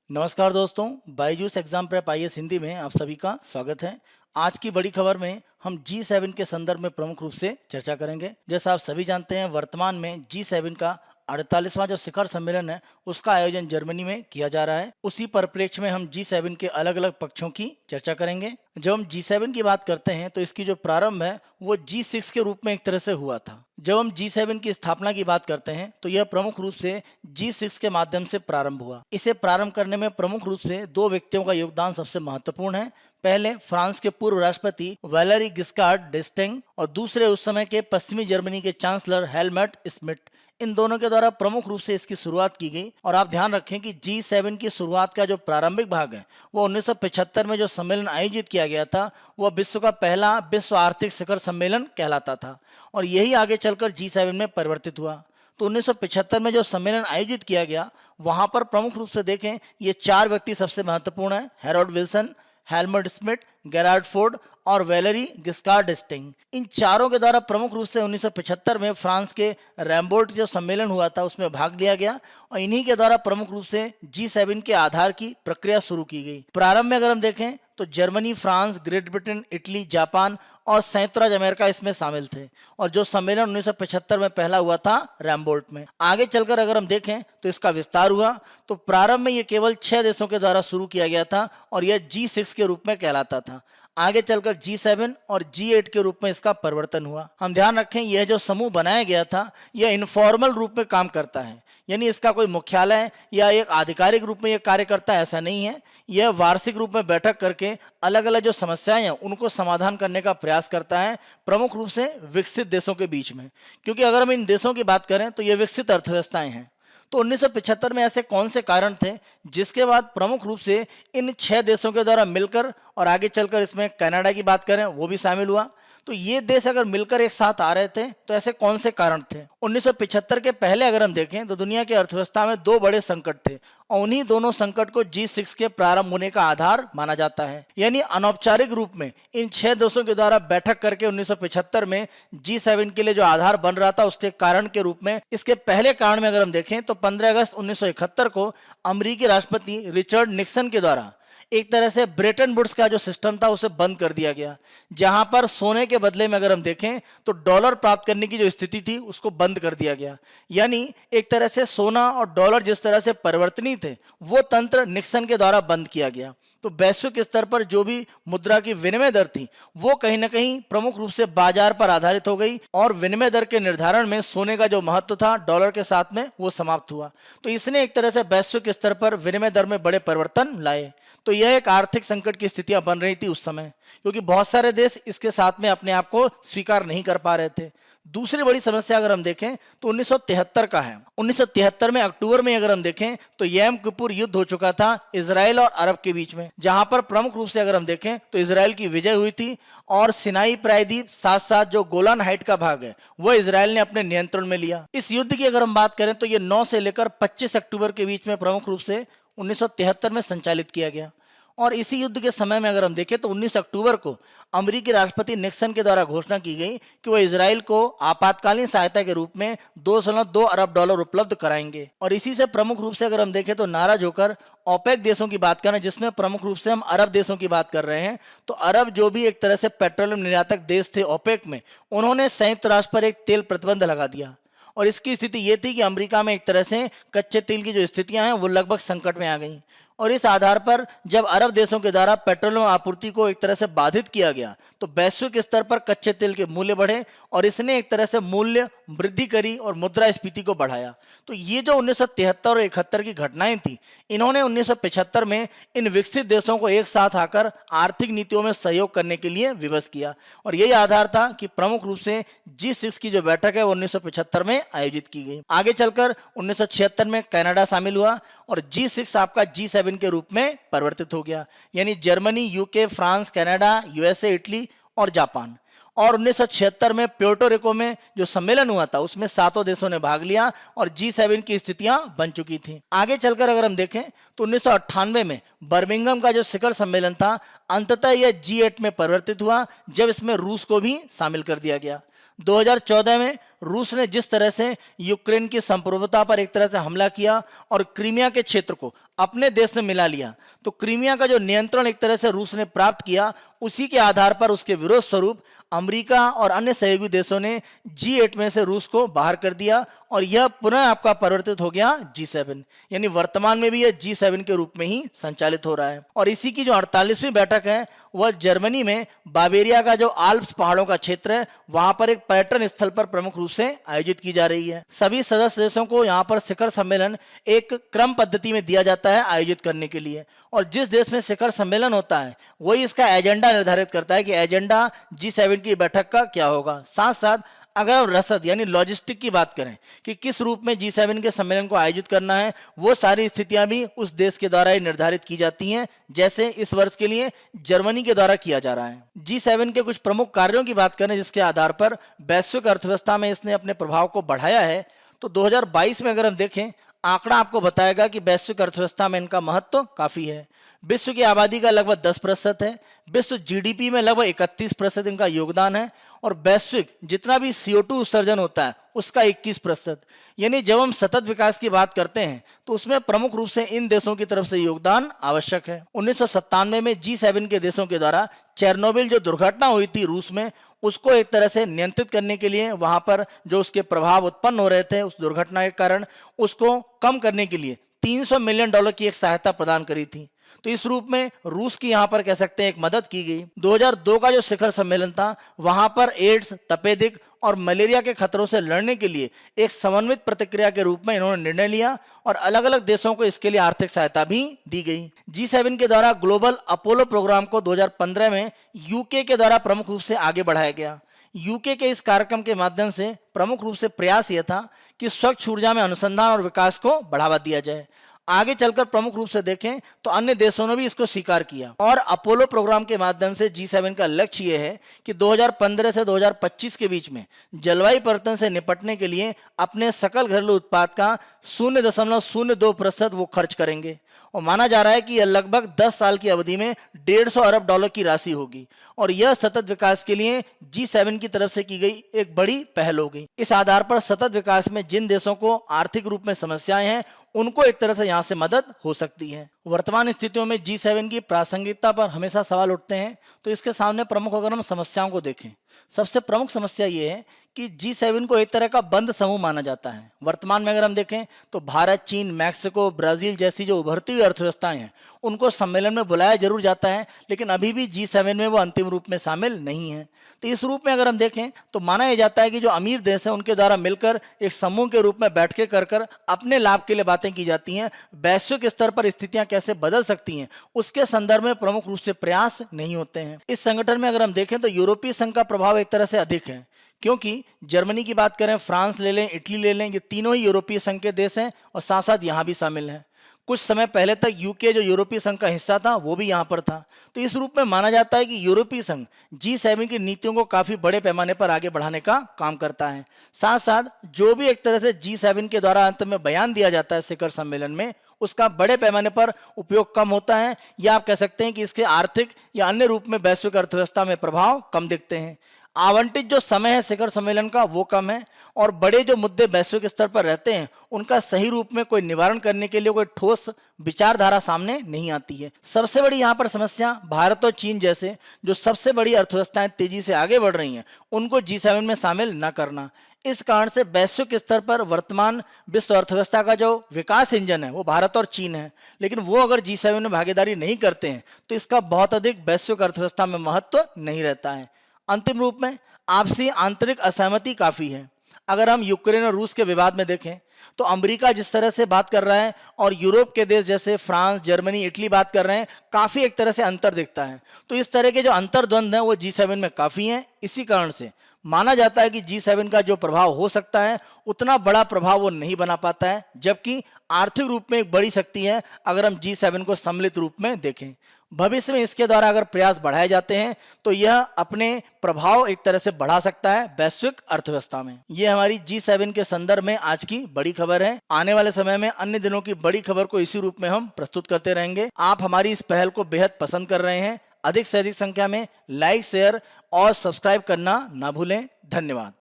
नमस्कार दोस्तों, Byju's exam prep IAS Hindi में आप सभी का स्वागत है। आज की बड़ी खबर में हम G7 के संदर्भ में प्रमुख रूप से चर्चा करेंगे। जैसा आप सभी जानते हैं, वर्तमान में G7 का 48वां जो शिखर सम्मेलन है उसका आयोजन जर्मनी में किया जा रहा है। उसी परिप्रेक्ष्य में हम G7 के अलग अलग पक्षों की चर्चा करेंगे। जब हम G7 की बात करते हैं तो इसकी जो प्रारंभ है वो G6 के रूप में एक तरह से हुआ था। जब हम G7 की स्थापना की बात करते हैं तो यह प्रमुख रूप से G6 के माध्यम से प्रारंभ हुआ। इसे प्रारंभ करने में प्रमुख रूप से दो व्यक्तियों का योगदान सबसे महत्वपूर्ण है। पहले फ्रांस के पूर्व राष्ट्रपति वैलेरी गिस्कार्ड डेस्टिंग और दूसरे उस समय के पश्चिमी जर्मनी के चांसलर हेलमट स्मिट। इन दोनों के द्वारा प्रमुख रूप से इसकी शुरुआत की गई। और आप ध्यान रखें कि G7 की शुरुआत का जो प्रारंभिक भाग है वो 1975 में जो सम्मेलन आयोजित किया गया था वह विश्व का पहला विश्व आर्थिक शिखर सम्मेलन कहलाता था और यही आगे चलकर G7 में परिवर्तित हुआ। तो 1975 में जो सम्मेलन आयोजित किया गया वहां पर प्रमुख रूप से देखें ये चार व्यक्ति सबसे महत्वपूर्ण है: Harold Wilson, Helmut Schmidt, Gerald Ford और वैलेरी गिस्कार्ड डेस्टिंग। इन चारों के द्वारा प्रमुख रूप से 1975 में फ्रांस के रैम्बोर्ट जो सम्मेलन हुआ था उसमें भाग लिया गया और इन्हीं के द्वारा प्रमुख रूप से G7 के आधार की प्रक्रिया शुरू की गई। प्रारंभ में अगर हम देखें तो Germany, France, great Britain, Italy, Japan और संयुक्त राज्य अमेरिका इसमें शामिल थे और जो सम्मेलन 1975 में पहला हुआ था रैम्बोर्ट में। आगे चलकर अगर हम देखें तो इसका विस्तार हुआ। तो प्रारंभ में ये केवल 6 देशों के द्वारा शुरू किया गया था और यह G6 के रूप में कहलाता था। आगे चलकर G7 और G8 के रूप में इसका परिवर्तन हुआ। हम ध्यान रखें यह जो समूह बनाया गया था यह इनफॉर्मल रूप में काम करता है, यानी इसका कोई मुख्यालय या एक आधिकारिक रूप में यह कार्य करता है ऐसा नहीं है। यह वार्षिक रूप में बैठक करके अलग अलग जो समस्याएं हैं उनको समाधान करने का प्रयास करता है, प्रमुख रूप से विकसित देशों के बीच में। क्योंकि अगर हम इन देशों की बात करें तो ये विकसित अर्थव्यवस्थाएं हैं। तो 1975 में ऐसे कौन से कारण थे जिसके बाद प्रमुख रूप से इन 6 देशों के द्वारा मिलकर और आगे चलकर इसमें कनाडा की बात करें वो भी शामिल हुआ। तो ये देश अगर मिलकर एक साथ आ रहे थे तो ऐसे कौन से कारण थे? 1975 के पहले अगर हम देखें तो दुनिया की अर्थव्यवस्था में दो बड़े संकट थे और उन्हीं दोनों संकट को G6 के प्रारंभ होने का आधार माना जाता है। यानी अनौपचारिक रूप में इन 6 देशों के द्वारा बैठक करके 1975 में G7 के लिए जो आधार बन रहा था उसके कारण के रूप में, इसके पहले कारण में अगर हम देखें तो 15 अगस्त 1971 को अमेरिकी राष्ट्रपति रिचर्ड निक्सन के द्वारा एक तरह से ब्रेटन वुड्स का जो सिस्टम था उसे बंद कर दिया गया, जहां पर सोने के बदले में अगर हम देखें तो डॉलर प्राप्त करने की जो स्थिति थी उसको बंद कर दिया गया। यानी एक तरह से सोना और डॉलर जिस तरह से परिवर्तनीय थे वो तंत्र निक्सन के द्वारा बंद किया गया। तो वैश्विक स्तर पर जो भी मुद्रा की विनिमय दर थी वो कहीं ना कहीं प्रमुख रूप से बाजार पर आधारित हो गई और विनिमय दर के निर्धारण में सोने का जो महत्व था डॉलर के साथ में वो समाप्त हुआ। तो इसने एक तरह से वैश्विक स्तर पर विनिमय दर में बड़े परिवर्तन लाए। तो यह एक आर्थिक संकट की स्थितियां बन रही थी उस समय, क्योंकि बहुत सारे देश इसके साथ में अपने आप को स्वीकार नहीं कर पा रहे थे। दूसरी बड़ी समस्या अगर हम देखें तो 1973 का है। 1973 में अक्टूबर में अगर हम देखें तो यम किपुर युद्ध हो चुका था इजराइल और अरब के बीच में, जहां पर प्रमुख रूप से अगर हम देखें तो इजराइल की विजय हुई थी और सिनाई प्रायद्वीप साथ साथ जो गोलान हाइट का भाग है वो इजराइल ने अपने नियंत्रण में लिया। इस युद्ध की अगर हम बात करें तो ये 9 से लेकर 25 अक्टूबर के बीच में प्रमुख रूप से 1973 में संचालित किया गया। और इसी युद्ध के समय में अगर हम देखें तो 19 अक्टूबर को अमेरिकी राष्ट्रपति निक्सन के द्वारा घोषणा की गई कि वह इजराइल को आपातकालीन सहायता के रूप में 2.2 अरब डॉलर उपलब्ध कराएंगे। और इसी से प्रमुख रूप से अगर हम देखें तो नाराज होकर ओपेक देशों की बात करें, जिसमें प्रमुख रूप से हम अरब देशों की बात कर रहे हैं, तो अरब जो भी एक तरह से पेट्रोलियम निर्यातक देश थे ओपेक में, उन्होंने संयुक्त राष्ट्र पर एक तेल प्रतिबंध लगा दिया। और इसकी स्थिति ये थी कि अमेरिका में एक तरह से कच्चे तेल की जो स्थितियां हैं वो लगभग संकट में आ गई और इस आधार पर जब अरब देशों के द्वारा पेट्रोलियम आपूर्ति को एक तरह से बाधित किया गया तो वैश्विक स्तर पर कच्चे तेल के मूल्य बढ़े और इसने एक तरह से मूल्य वृद्धि करी और मुद्रास्फीति को बढ़ाया। तो ये जो 1973 और 71 की घटनाएं थी, इन्होंने 1975 में इन विकसित देशों को एक साथ आकर आर्थिक नीतियों में सहयोग करने के लिए विवश किया और यही आधार था कि प्रमुख रूप से G6 की जो बैठक है वो 1975 में आयोजित की गई। आगे चलकर 1976 में कनाडा शामिल हुआ और G6 आपका G7 के रूप में परिवर्तित हो गया, यानी Germany, UK, France, Canada, USA, Italy और जापान। और 1976 में प्योर्टो रिको में जो सम्मेलन हुआ था उसमें 7 देशों ने भाग लिया और G7 की स्थितियां बन चुकी थी। आगे चलकर अगर हम देखें तो 1998 में बर्मिंघम का जो शिखर सम्मेलन था अंततः यह G8 में परिवर्तित हुआ, जब इसमें रूस को भी शामिल कर दिया गया। 2014 में रूस ने जिस तरह से यूक्रेन की संप्रभुता पर एक तरह से हमला किया और क्रीमिया के क्षेत्र को अपने देश में मिला लिया। तो क्रीमिया का जो नियंत्रण एक तरह से रूस ने प्राप्त किया, उसी के आधार पर उसके विरोध स्वरूप अमेरिका और अन्य सहयोगी देशों ने G8 में से रूस को बाहर कर दिया और यह पुनः आपका परिवर्तित हो गया G7, यानी वर्तमान में भी यह G7 के रूप में ही संचालित हो रहा है। और इसी की जो 48वीं बैठक है वह जर्मनी में बावेरिया का जो आल्प्स पहाड़ों का क्षेत्र है वहां पर एक पर्यटन स्थल पर प्रमुख रूप से आयोजित की जा रही है। सभी सदस्य देशों को यहाँ पर शिखर सम्मेलन एक क्रम पद्धति में दिया जाता है आयोजित करने के लिए, और जिस देश में शिखर सम्मेलन होता है वही इसका एजेंडा निर्धारित करता है कि एजेंडा G7 की बैठक का क्या होगा। साथ साथ अगर हम रसद यानी लॉजिस्टिक की बात करें कि किस रूप में G7 के सम्मेलन को आयोजित करना है, वो सारी स्थितियां भी उस देश के द्वारा ही निर्धारित की जाती हैं, जैसे इस वर्ष के लिए जर्मनी के द्वारा किया जा रहा है। G7 के कुछ प्रमुख कार्यों की बात करें जिसके आधार पर वैश्विक अर्थव्यवस्था में इसने अपने प्रभाव को बढ़ाया है, तो 2022 में अगर हम देखें आंकड़ा आपको बताएगा कि वैश्विक अर्थव्यवस्था में इनका महत्व काफी है। विश्व की आबादी का लगभग 10% है, विश्व जीडीपी में लगभग 31% इनका योगदान है, और वैश्विक जितना भी CO2 उत्सर्जन होता है उसका 21%। यानी जब हम सतत विकास की बात करते हैं तो उसमें प्रमुख रूप से इन देशों की तरफ से योगदान आवश्यक है। 1997 में G7 के देशों के द्वारा चेरनोबिल जो दुर्घटना हुई थी रूस में, उसको एक तरह से नियंत्रित करने के लिए वहां पर जो उसके प्रभाव उत्पन्न हो रहे थे उस दुर्घटना के कारण, उसको कम करने के लिए $300 मिलियन की एक सहायता प्रदान करी थी। तो इस रूप में रूस की यहां पर कह सकते हैं एक मदद की गई। 2002 का जो शिखर सम्मेलन था वहां पर एड्स, तपेदिक और मलेरिया के खतरों से लड़ने के लिए एक समन्वित प्रतिक्रिया के रूप में इन्होंने निर्णय लिया और अलग अलग देशों को इसके लिए आर्थिक सहायता भी दी गई। G7 के द्वारा ग्लोबल अपोलो प्रोग्राम को 2015 में यूके के द्वारा प्रमुख रूप से आगे बढ़ाया गया। यूके के इस कार्यक्रम के माध्यम से प्रमुख रूप से प्रयास यह था कि स्वच्छ ऊर्जा में अनुसंधान और विकास को बढ़ावा दिया जाए। आगे चलकर प्रमुख रूप से देखें तो अन्य देशों ने भी इसको स्वीकार किया और अपोलो प्रोग्राम के माध्यम से G7 का लक्ष्य यह है कि 2015 से 2025 के बीच में जलवायु परिवर्तन से निपटने के लिए अपने सकल घरेलू उत्पाद का 0.02% वो खर्च करेंगे, और माना जा रहा है कि यह लगभग 10 साल की अवधि में $150 अरब की राशि होगी, और यह सतत विकास के लिए G7 की तरफ से की गई एक बड़ी पहल हो गई। इस आधार पर सतत विकास में जिन देशों को आर्थिक रूप में समस्याएं हैं उनको एक तरह से यहां से मदद हो सकती है। वर्तमान स्थितियों में G7 की प्रासंगिकता पर हमेशा सवाल उठते हैं, तो इसके सामने प्रमुख अगर हम समस्याओं को देखें, सबसे प्रमुख समस्या ये है कि G7 को एक तरह का बंद समूह माना जाता है। वर्तमान में अगर हम देखें तो भारत, चीन, मैक्सिको, ब्राजील जैसी जो उभरती हुई अर्थव्यवस्थाएं हैं उनको सम्मेलन में बुलाया जरूर जाता है, लेकिन अभी भी G7 में वो अंतिम रूप में शामिल नहीं है। तो इस रूप में अगर हम देखें तो माना यह जाता है कि जो अमीर देश है उनके द्वारा मिलकर एक समूह के रूप में बैठ के कर अपने लाभ के लिए बातें की जाती हैं। वैश्विक स्तर पर स्थितियां कैसे बदल सकती हैं उसके संदर्भ में प्रमुख रूप से प्रयास नहीं होते हैं। इस संगठन में अगर हम देखें तो यूरोपीय संघ का प्रभाव एक तरह से अधिक है, क्योंकि जर्मनी की बात करें, फ्रांस ले लें, इटली ले लें, ये तीनों ही यूरोपीय संघ के देश हैं और साथ साथ यहाँ भी शामिल हैं। कुछ समय पहले तक यूके जो यूरोपीय संघ का हिस्सा था वो भी यहाँ पर था। तो इस रूप में माना जाता है कि यूरोपीय संघ G7 की नीतियों को काफी बड़े पैमाने पर आगे बढ़ाने का काम करता है। साथ साथ जो भी एक तरह से G7 के द्वारा अंत में बयान दिया जाता है शिखर सम्मेलन में, उसका बड़े पैमाने पर उपयोग कम होता है, या आप कह सकते हैं कि इसके आर्थिक या अन्य रूप में वैश्विक अर्थव्यवस्था में प्रभाव कम दिखते हैं। आवंटित जो समय है शिखर सम्मेलन का वो कम है, और बड़े जो मुद्दे वैश्विक स्तर पर रहते हैं उनका सही रूप में कोई निवारण करने के लिए कोई ठोस विचारधारा सामने नहीं आती है। सबसे बड़ी यहाँ पर समस्या भारत और चीन जैसे जो सबसे बड़ी अर्थव्यवस्थाएं तेजी से आगे बढ़ रही हैं उनको G7 में शामिल न करना। इस कारण से वैश्विक स्तर पर वर्तमान विश्व अर्थव्यवस्था का जो विकास इंजन है वो भारत और चीन है, लेकिन वो अगर G7 में भागीदारी नहीं करते हैं तो इसका बहुत अधिक वैश्विक अर्थव्यवस्था में महत्व नहीं रहता है। अंतिम रूप में आपसी आंतरिक असहमति काफी है। अगर हम यूक्रेन और रूस के विवाद में देखें तो अमेरिका जिस तरह से बात कर रहा है और यूरोप के देश जैसे फ्रांस, जर्मनी, इटली बात कर रहे हैं, काफी एक तरह से अंतर दिखता है। तो इस तरह के जो अंतर्द्वंद हैं वो G7 में काफी हैं। इसी कारण से माना जाता है कि G7 का जो प्रभाव हो सकता है उतना बड़ा प्रभाव वो नहीं बना पाता है, जबकि आर्थिक रूप में एक बड़ी शक्ति है अगर हम G7 को सम्मिलित रूप में देखें। भविष्य में इसके द्वारा अगर प्रयास बढ़ाए जाते हैं तो यह अपने प्रभाव एक तरह से बढ़ा सकता है वैश्विक अर्थव्यवस्था में। यह हमारी G7 के संदर्भ में आज की बड़ी खबर है। आने वाले समय में अन्य दिनों की बड़ी खबर को इसी रूप में हम प्रस्तुत करते रहेंगे। आप हमारी इस पहल को बेहद पसंद कर रहे हैं। अधिक से अधिक संख्या में लाइक, शेयर और सब्सक्राइब करना ना भूलें। धन्यवाद।